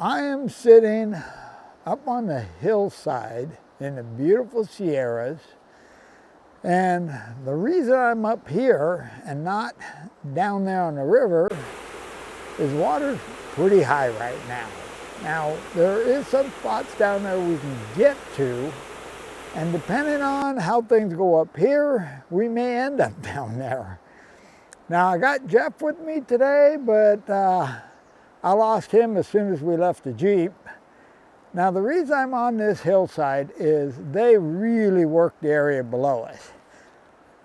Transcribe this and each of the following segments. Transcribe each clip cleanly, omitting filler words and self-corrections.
I am sitting up on the hillside in the beautiful Sierras, and the reason I'm up here and not down there on the river is water's pretty high right now. Now, there is some spots down there we can get to, and depending on how things go up here, we may end up down there. Now, I got Jeff with me today, but I lost him as soon as we left the Jeep. Now, the reason I'm on this hillside is they really work the area below us.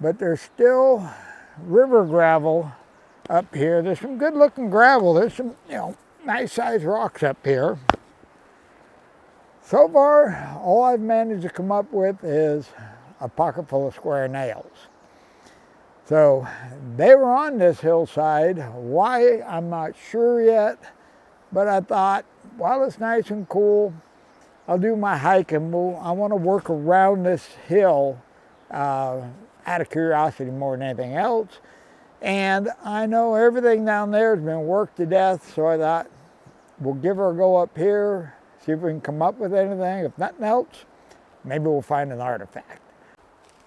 But there's still river gravel up here. There's some good looking gravel. There's some, nice sized rocks up here. So far, all I've managed to come up with is a pocket full of square nails. So they were on this hillside. Why, I'm not sure yet, but I thought, while it's nice and cool, I'll do my hike and I want to work around this hill out of curiosity more than anything else. And I know everything down there has been worked to death, so I thought we'll give her a go up here, see if we can come up with anything. If nothing else, maybe we'll find an artifact.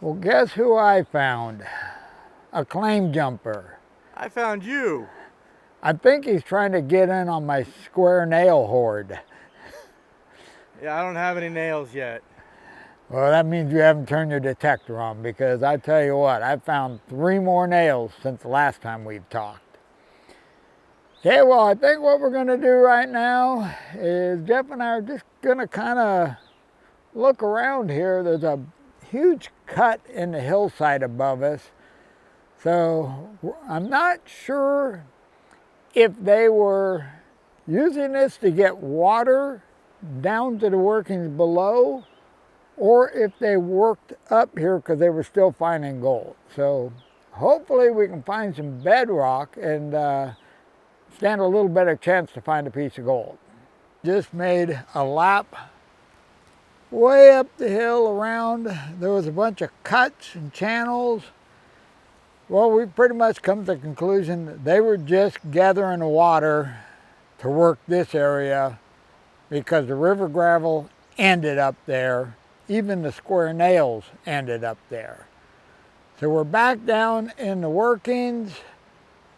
Well, guess who I found? A claim jumper. I found you. I think he's trying to get in on my square nail hoard. Yeah, I don't have any nails yet. Well, that means you haven't turned your detector on, because I tell you what, I've found 3 more nails since the last time we've talked. Okay, well, I think what we're going to do right now is Jeff and I are just going to kind of look around here. There's a huge cut in the hillside above us. So I'm not sure if they were using this to get water down to the workings below, or if they worked up here because they were still finding gold. So hopefully we can find some bedrock and stand a little better chance to find a piece of gold. Just made a lap way up the hill around. There was a bunch of cuts and channels. Well, we've pretty much come to the conclusion that they were just gathering the water to work this area because the river gravel ended up there. Even the square nails ended up there. So we're back down in the workings.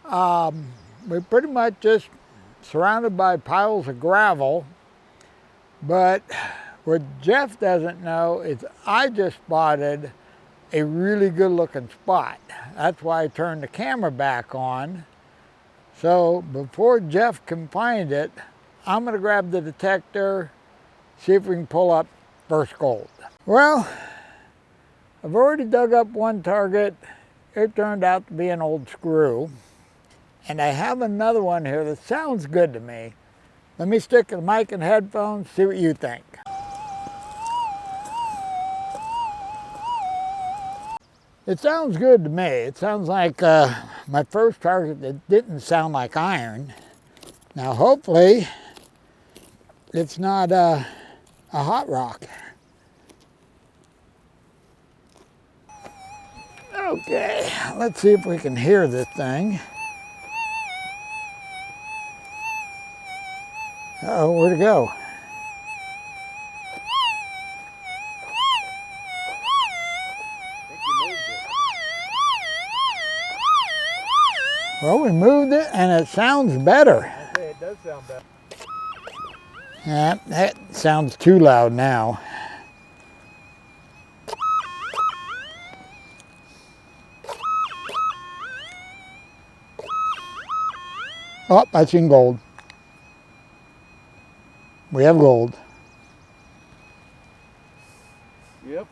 We're pretty much just surrounded by piles of gravel. But what Jeff doesn't know is I just spotted a really good looking spot. That's why I turned the camera back on. So before Jeff can find it, I'm gonna grab the detector, see if we can pull up first gold. Well, I've already dug up one target. It turned out to be an old screw. And I have another one here that sounds good to me. Let me stick the mic and headphones, see what you think. It sounds good to me. It sounds like my first target that didn't sound like iron. Now hopefully it's not a hot rock. Okay, let's see if we can hear this thing. Uh-oh, where'd it go? Well, we moved it and it sounds better. Okay, it does sound better. Yeah, that sounds too loud now. Oh, I seen gold. We have gold. Yep.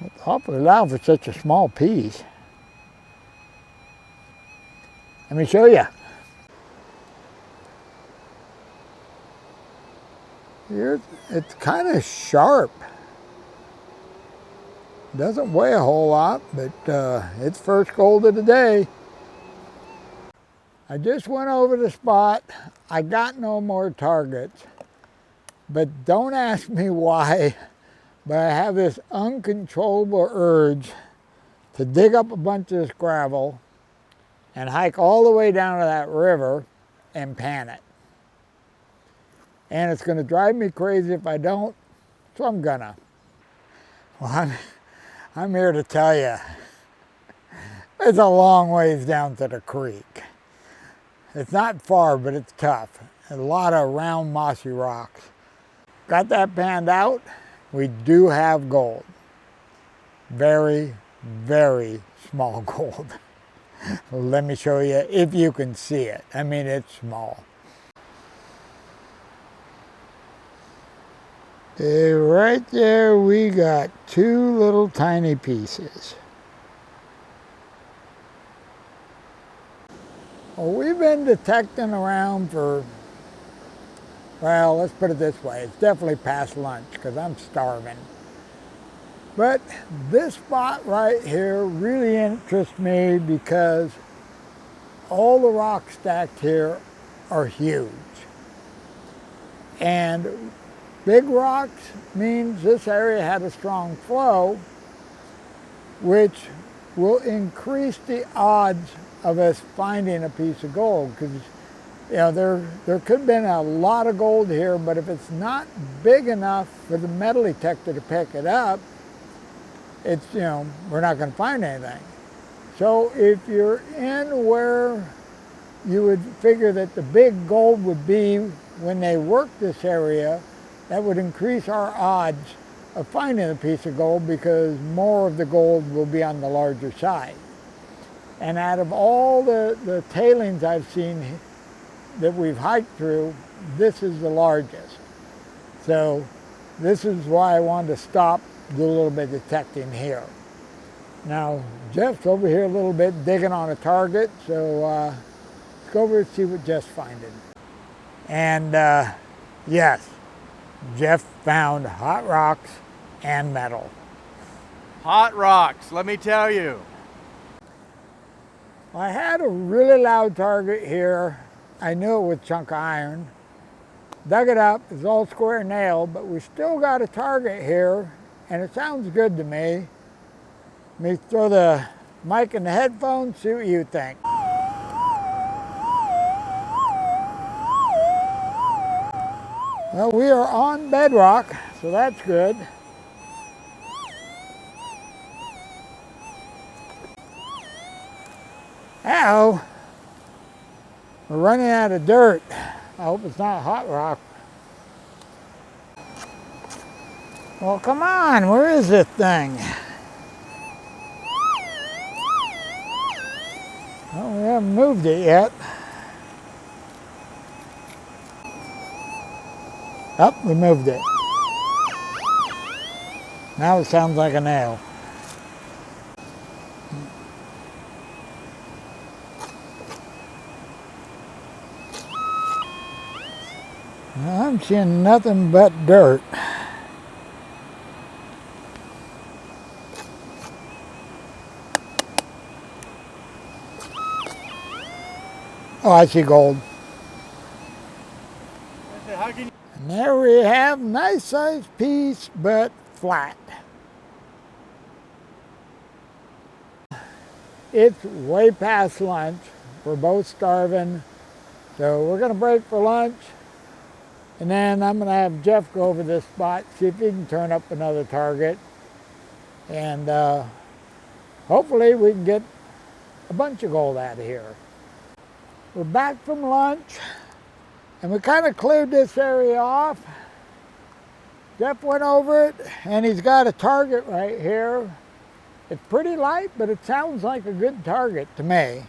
It's awfully loud for such a small piece. Let me show you. Here, it's kind of sharp. Doesn't weigh a whole lot, but it's first gold of the day. I just went over the spot. I got no more targets, but don't ask me why, but I have this uncontrollable urge to dig up a bunch of this gravel and hike all the way down to that river and pan it. And it's going to drive me crazy if I don't, so I'm gonna. Well, I'm here to tell you, it's a long ways down to the creek. It's not far, but it's tough. A lot of round mossy rocks. Got that panned out. We do have gold. Very, very small gold. Let me show you if you can see it. I mean, it's small. Right there we got two little tiny pieces. Well, we've been detecting around for, well, let's put it this way. It's definitely past lunch because I'm starving. But this spot right here really interests me because all the rocks stacked here are huge. And big rocks means this area had a strong flow, which will increase the odds of us finding a piece of gold. Because there could have been a lot of gold here, but if it's not big enough for the metal detector to pick it up, it's, we're not going to find anything. So if you're in where you would figure that the big gold would be when they work this area, that would increase our odds of finding a piece of gold because more of the gold will be on the larger side. And out of all the tailings I've seen that we've hiked through, this is the largest. So this is why I wanted to stop, do a little bit of detecting here. Now, Jeff's over here a little bit digging on a target, so let's go over and see what Jeff's finding. And yes, Jeff found hot rocks and metal. Hot rocks, let me tell you. I had a really loud target here. I knew it was a chunk of iron. Dug it up, it's all square nailed, but we still got a target here, and it sounds good to me. Let me throw the mic in the headphones, see what you think. Well, we are on bedrock, so that's good. Uh-oh, we're running out of dirt. I hope it's not hot rock. Well, come on, where is this thing? Well, we haven't moved it yet. Oh, we moved it. Now it sounds like a nail. Well, I'm seeing nothing but dirt. Oh, I see gold. And there we have a nice sized piece, but flat. It's way past lunch. We're both starving. So we're gonna break for lunch. And then I'm gonna have Jeff go over this spot, see if he can turn up another target. And hopefully we can get a bunch of gold out of here. We're back from lunch, and we kind of cleared this area off. Jeff went over it, and he's got a target right here. It's pretty light, but it sounds like a good target to me.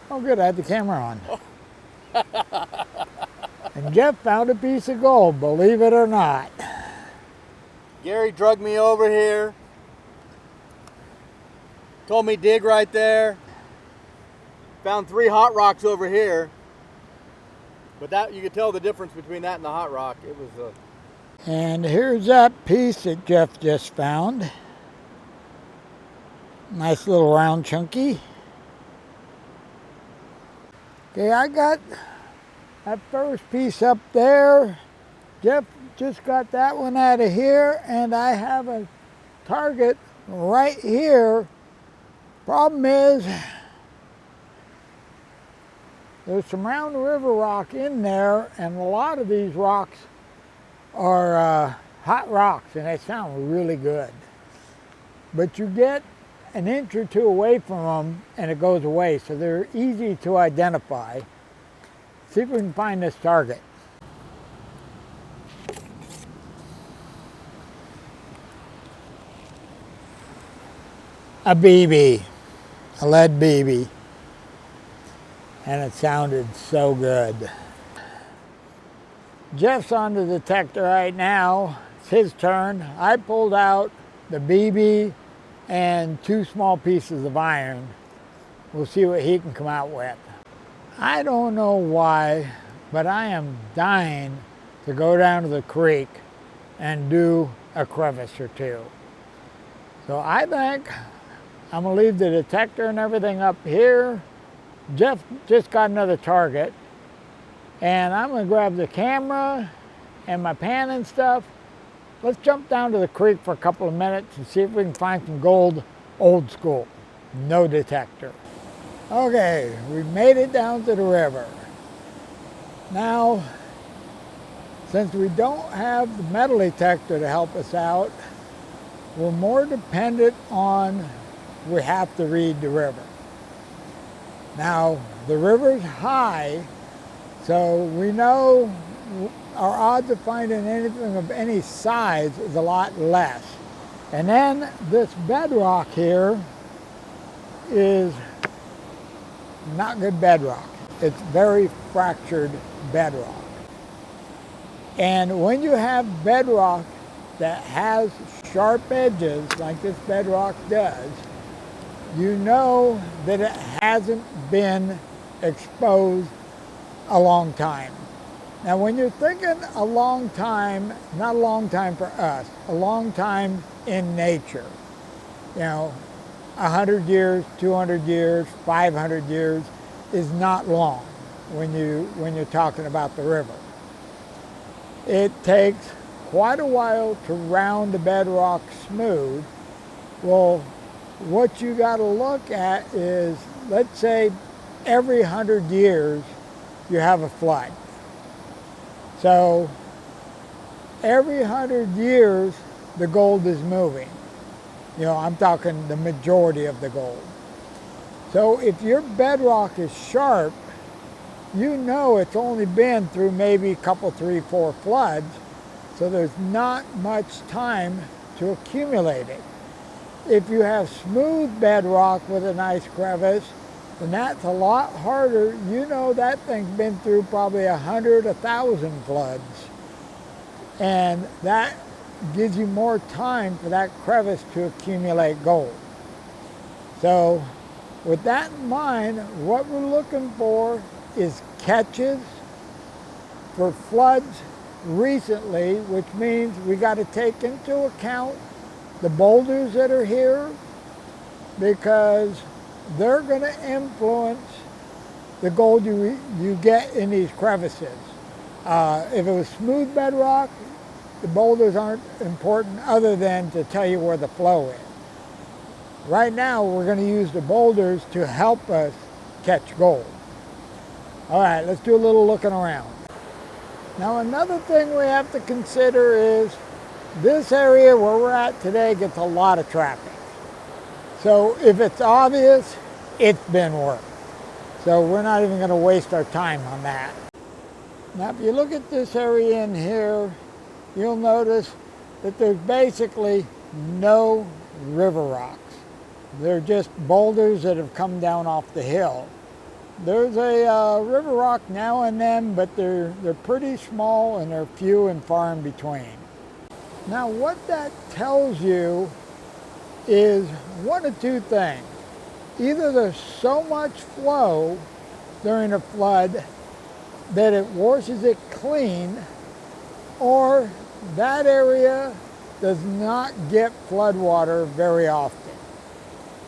Oh good, I had the camera on. And Jeff found a piece of gold, believe it or not. Gary drug me over here. Told me dig right there. Found 3 hot rocks over here. But that, you could tell the difference between that and the hot rock. It was And here's that piece that Jeff just found. Nice little round chunky. Okay, I got that first piece up there. Jeff just got that one out of here, and I have a target right here. Problem is, There's some round river rock in there, and a lot of these rocks are hot rocks, and they sound really good. But you get an inch or two away from them, and it goes away, so they're easy to identify. See if we can find this target. A BB, a lead BB, and it sounded so good. Jeff's on the detector right now. It's his turn. I pulled out the BB and 2 small pieces of iron. We'll see what he can come out with. I don't know why, but I am dying to go down to the creek and do a crevice or two. So I think I'm gonna leave the detector and everything up here. Jeff just got another target, and I'm gonna grab the camera and my pan and stuff. Let's jump down to the creek for a couple of minutes and see if we can find some gold old school. No detector. Okay, we've made it down to the river. Now, since we don't have the metal detector to help us out, we're more dependent on, we have to read the river. Now, the river's high, so we know our odds of finding anything of any size is a lot less. And then this bedrock here is not good bedrock. It's very fractured bedrock. And when you have bedrock that has sharp edges like this bedrock does, you know that it hasn't been exposed a long time. Now when you're thinking a long time, not a long time for us, a long time in nature, 100 years, 200 years, 500 years is not long when you're talking about the river. It takes quite a while to round the bedrock smooth. Well, what you got to look at is, let's say every 100 years you have a flood. So every 100 years the gold is moving. I'm talking the majority of the gold. So if your bedrock is sharp, it's only been through maybe a couple, 3, 4 floods, so there's not much time to accumulate it. If you have smooth bedrock with a nice crevice, then that's a lot harder. That thing's been through probably 100, 1,000 floods. And that gives you more time for that crevice to accumulate gold. So with that in mind, what we're looking for is catches for floods recently, which means we got to take into account the boulders that are here, because they're going to influence the gold you get in these crevices. If it was smooth bedrock, the boulders aren't important other than to tell you where the flow is. Right now, we're going to use the boulders to help us catch gold. All right, let's do a little looking around. Now, another thing we have to consider is this area where we're at today gets a lot of traffic. So if it's obvious, it's been worked. So we're not even going to waste our time on that. Now, if you look at this area in here, you'll notice that there's basically no river rocks. They're just boulders that have come down off the hill. There's a river rock now and then, but they're pretty small and they're few and far in between. Now what that tells you is one of two things. Either there's so much flow during a flood that it washes it clean, or that area does not get flood water very often.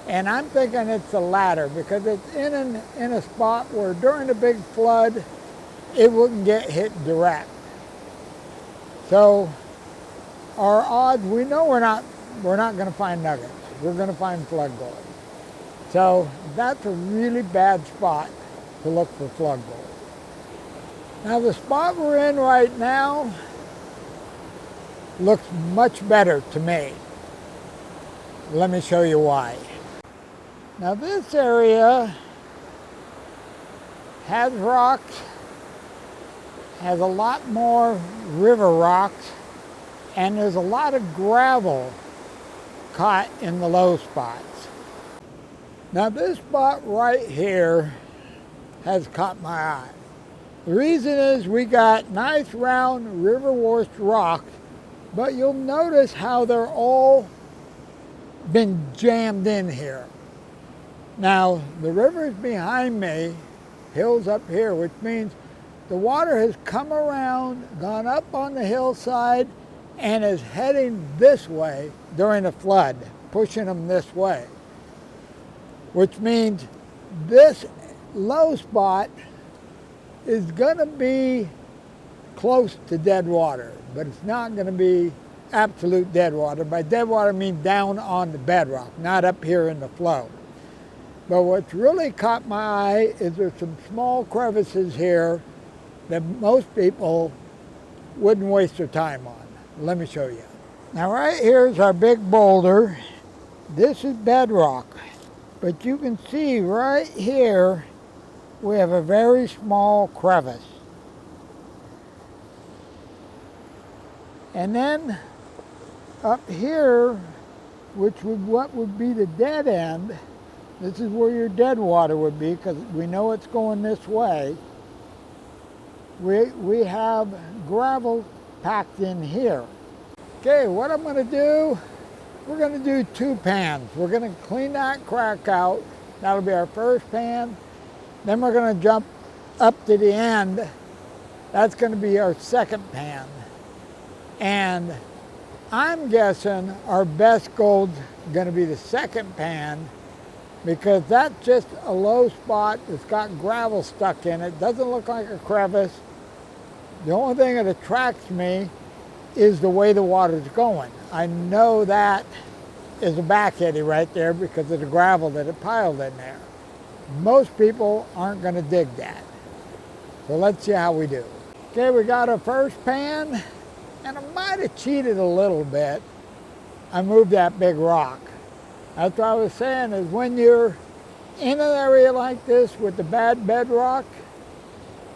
And I'm thinking it's the latter, because it's in a spot where during a big flood it wouldn't get hit direct. So our odds, we know we're not going to find nuggets. We're going to find flood gold. So that's a really bad spot to look for flood gold. Now the spot we're in right now looks much better to me. Let me show you why. Now this area has rocks, has a lot more river rocks, and there's a lot of gravel caught in the low spots. Now this spot right here has caught my eye. The reason is we got nice round river washed rocks, but you'll notice how they're all been jammed in here. Now the river's behind me, hills up here, which means the water has come around, gone up on the hillside, and is heading this way during a flood, pushing them this way. Which means this low spot is going to be close to dead water, but it's not going to be absolute dead water. By dead water, I mean down on the bedrock, not up here in the flow. But what's really caught my eye is there's some small crevices here that most people wouldn't waste their time on. Let me show you. Now right here is our big boulder. This is bedrock, but you can see right here we have a very small crevice. And then up here, which would what would be the dead end, this is where your dead water would be because we know it's going this way. We have gravel packed in here. Okay, what I'm going to do, we're going to do 2 pans. We're going to clean that crack out. That'll be our first pan. Then we're going to jump up to the end. That's going to be our second pan. And I'm guessing our best gold's going to be the second pan because that's just a low spot that's got gravel stuck in it. Doesn't look like a crevice. The only thing that attracts me is the way the water's going. I know that is a back eddy right there because of the gravel that it piled in there. Most people aren't going to dig that. So let's see how we do. Okay, we got our first pan, and I might have cheated a little bit. I moved that big rock. That's what I was saying is when you're in an area like this with the bad bedrock,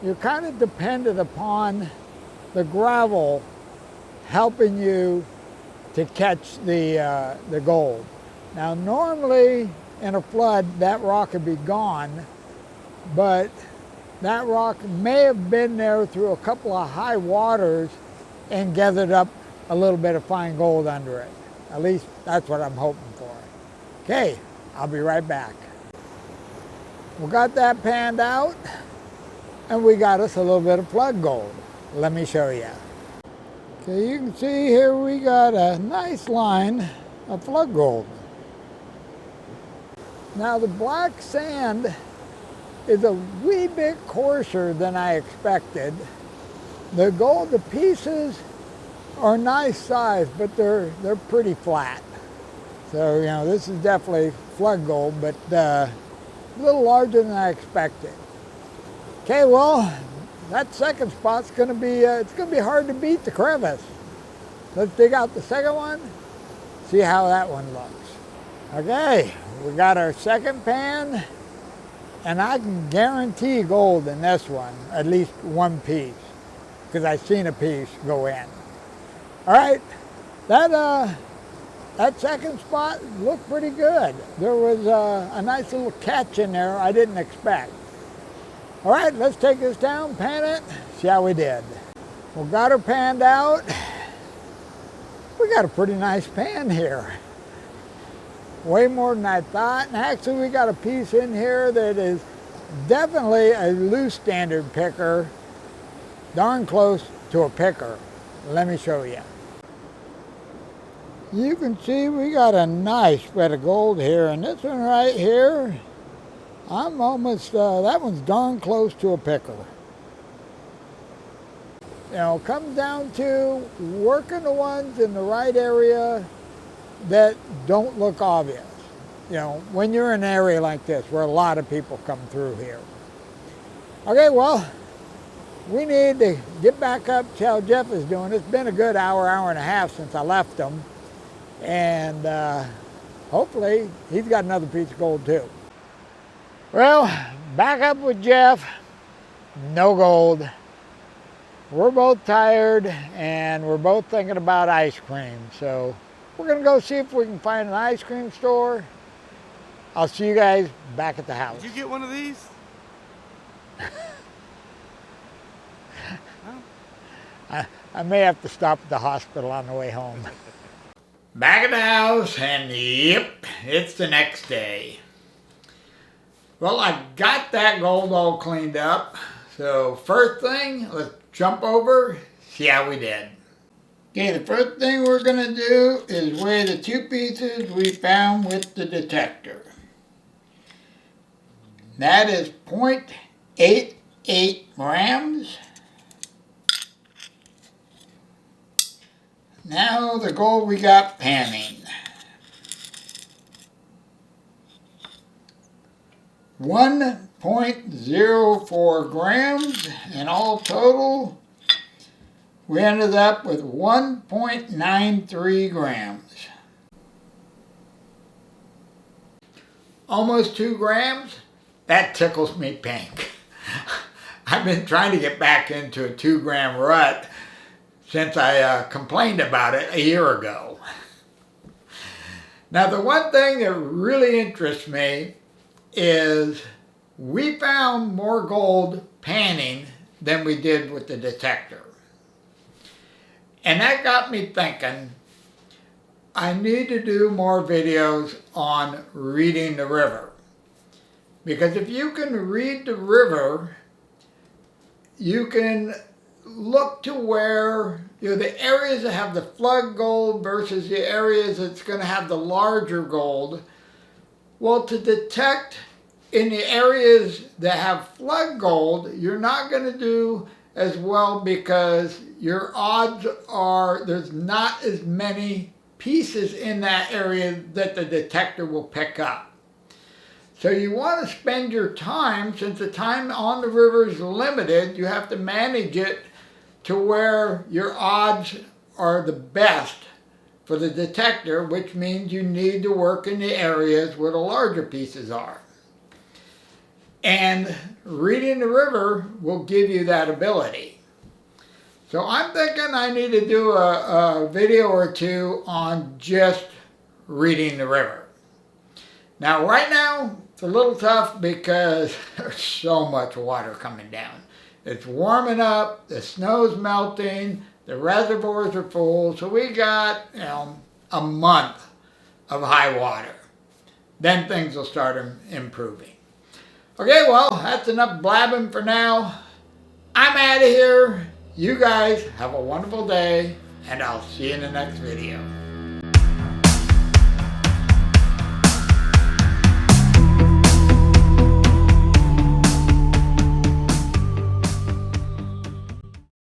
you're kind of dependent upon the gravel helping you to catch the gold. Now normally in a flood that rock would be gone, but that rock may have been there through a couple of high waters and gathered up a little bit of fine gold under it. At least that's what I'm hoping for. Okay, I'll be right back. We got that panned out and we got us a little bit of flood gold. Let me show you. Okay, you can see here we got a nice line of flood gold. Now the black sand is a wee bit coarser than I expected. The gold, the pieces are nice size, but they're pretty flat. So, you know, this is definitely flood gold, but a little larger than I expected. Okay, well, that second spot's gonna be, it's gonna be hard to beat the crevice. Let's dig out the second one, see how that one looks. Okay, we got our second pan, and I can guarantee gold in this one, at least one piece, because I've seen a piece go in. All right, that second spot looked pretty good. There was a nice little catch in there I didn't expect. All right, let's take this down, pan it, see how we did. We got her panned out. We got a pretty nice pan here. Way more than I thought. And actually we got a piece in here that is definitely a loose standard picker, darn close to a picker. Let me show you. You can see we got a nice spread of gold here, and this one right here, I'm almost, that one's darn close to a picker. You know, it comes down to working the ones in the right area that don't look obvious. You know, when you're in an area like this where a lot of people come through here. Okay, well, we need to get back up, see how Jeff is doing. It's been a good hour, hour and a half since I left him. And hopefully he's got another piece of gold too. Well, back up with Jeff, no gold. We're both tired and we're both thinking about ice cream. So we're gonna go see if we can find an ice cream store. I'll see you guys back at the house. Did you get one of these? I may have to stop at the hospital on the way home. Back at the house, and yep, it's the next day. Well, I got that gold all cleaned up. So first thing, let's jump over, see how we did. Okay, the first thing we're gonna do is weigh the two pieces we found with the detector. That is 0.88 grams. Now the gold we got panning. 1.04 grams, and all total we ended up with 1.93 grams. Almost 2 grams? That tickles me pink. I've been trying to get back into a 2-gram rut since I complained about it a year ago. Now the one thing that really interests me is we found more gold panning than we did with the detector. And that got me thinking, I need to do more videos on reading the river. Because if you can read the river, you can look to where, the areas that have the flood gold versus the areas that's going to have the larger gold. Well, to detect in the areas that have flood gold, you're not going to do as well because your odds are there's not as many pieces in that area that the detector will pick up. So you want to spend your time, since the time on the river is limited, you have to manage it to where your odds are the best for the detector, which means you need to work in the areas where the larger pieces are. And reading the river will give you that ability. So I'm thinking I need to do a video or two on just reading the river. Now right now, it's a little tough because there's so much water coming down. It's warming up, the snow's melting, the reservoirs are full, so we got, a month of high water. Then things will start improving. Okay, well, that's enough blabbing for now. I'm out of here. You guys have a wonderful day, and I'll see you in the next video.